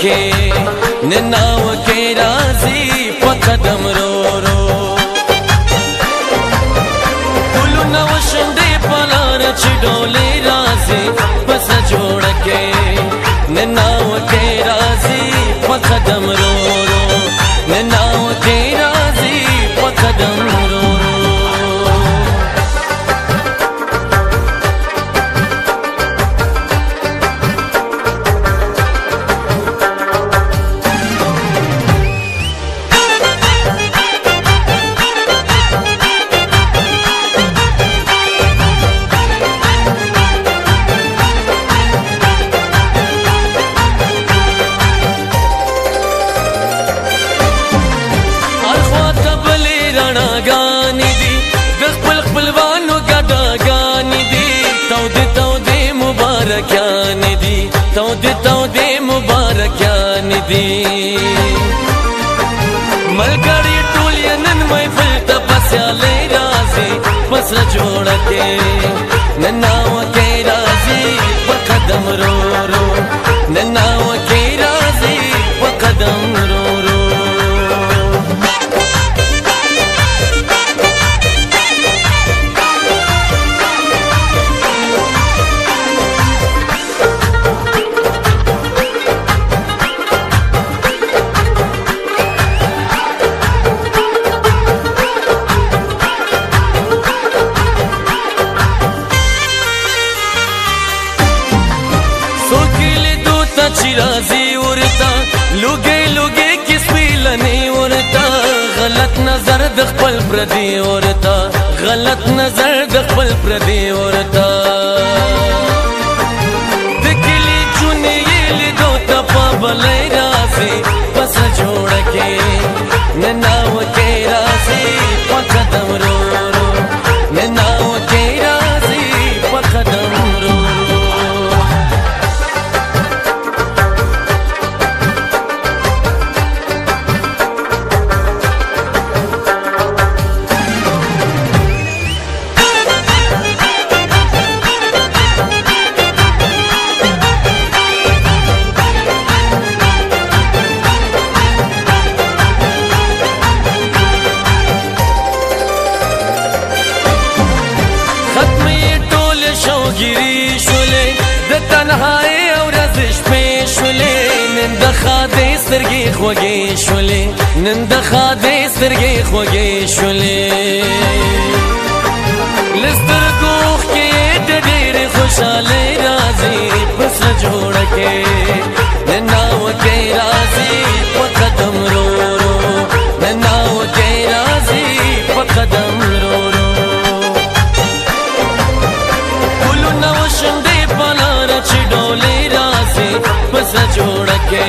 के ननाव के राजी पकदम रो रो कुलु नव शंदे पलार चिडोले राजी बस जोड़ के ननाव के राजी पकदम रो रो ननाव के राजी पकदम रो रो तौदे मुबारकान दी मलकड़ी टोलियन महफिल तपस्याले राजी बस जोड़ के ननाव के राजी पकदम रो रो ननाव के राजी पकदम रो रो चिराजी उड़ता लुगे लुगे किस पीलने उड़ता गलत नजर दखपल प्रदी उड़ता गलत नजर दखपल प्रदी उड़ता दिखली चुने ये ले दो तपा बले राजी बस जोड़ के ननाव के राजी पकदम रो रो ननाव के राजी पकदम रो गिरी शुले द तन्हाई और रजिश पे शुले नंदखा दे सरगे खोगे शुले नंदखा दे सरगे खोगे शुले लिस्तर गोख के डेरे खुशाले राजी बस जोड़ के ननाव के राजी पकदम रो रो ननाव के राजी पकदम रो रो चिडोले राजी बस जोड़ के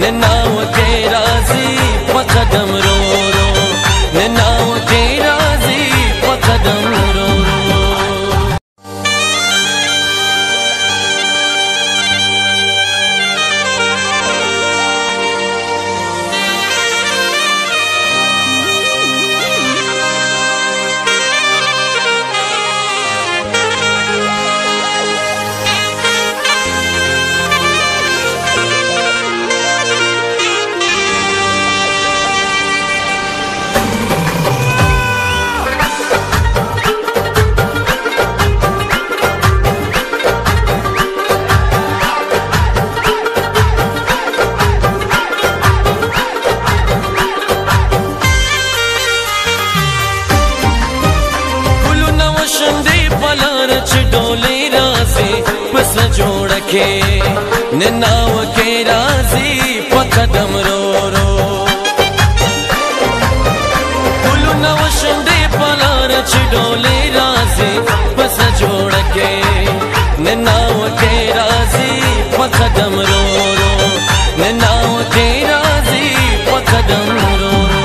ननाव के राजी पकदम रो रो ननाव के राजी पकदम रो रो जोड़ के ननाव के राजी पकदम रो रो कुलु नव शंदे पलार चिडोले राजी बस जोड़ के ननाव के राजी पकदम रो रो ननाव के राजी पकदम रो रो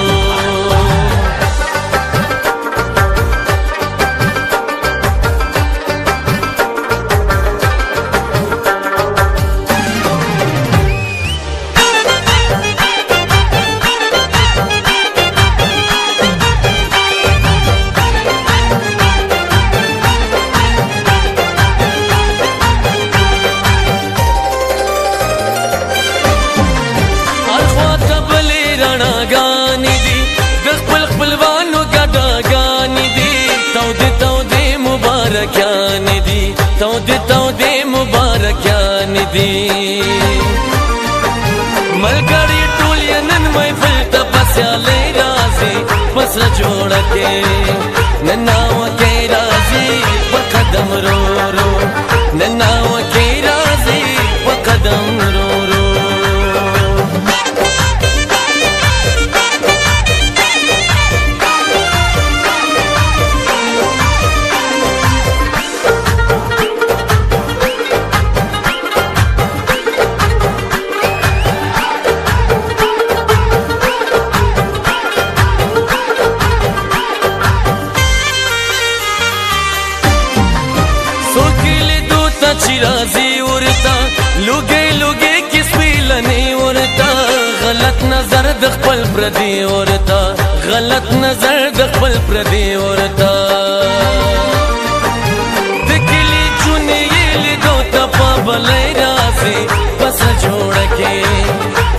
تودې مبارکیان دي ملګری ټول یې نن محفل ته په سیالۍ راځي پس جوړه کې نن ناوکۍ راځي په قدم رو رو نن ناوکۍ راځي په قدم رو رو राजी उरता लुगे लुगे किस पीलनी उरता गलत नजर दखल प्रदी उरता गलत नजर दखल प्रदी उरता दिखली चुने ये दो तपा बले राजी बस जोड़ के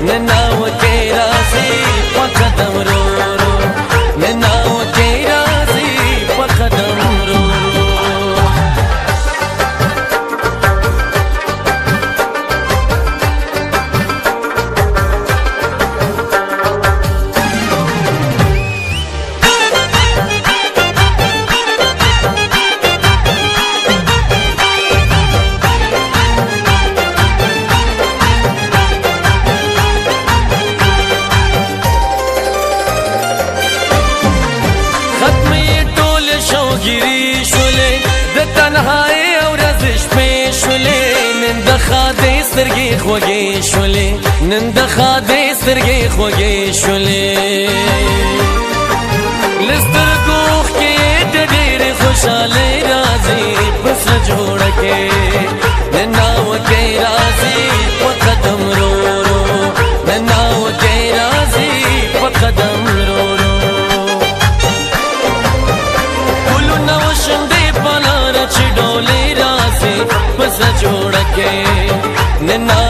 ननाव के राजी पकदम रो रो ननाव के राजी पकदम रो गिरी شولې د تنهایی او رزش په شولې نن د خاطې سترګې خوږې شولې نن د خاطې سترګې خوږې شولې لسترګو کې د ډېر خوشاله راځي پس جوړ کې نن ناو کې راځي په قدم رو رو نن ناو کې راځي په قدم رو رو पस जोड़ के नन्ना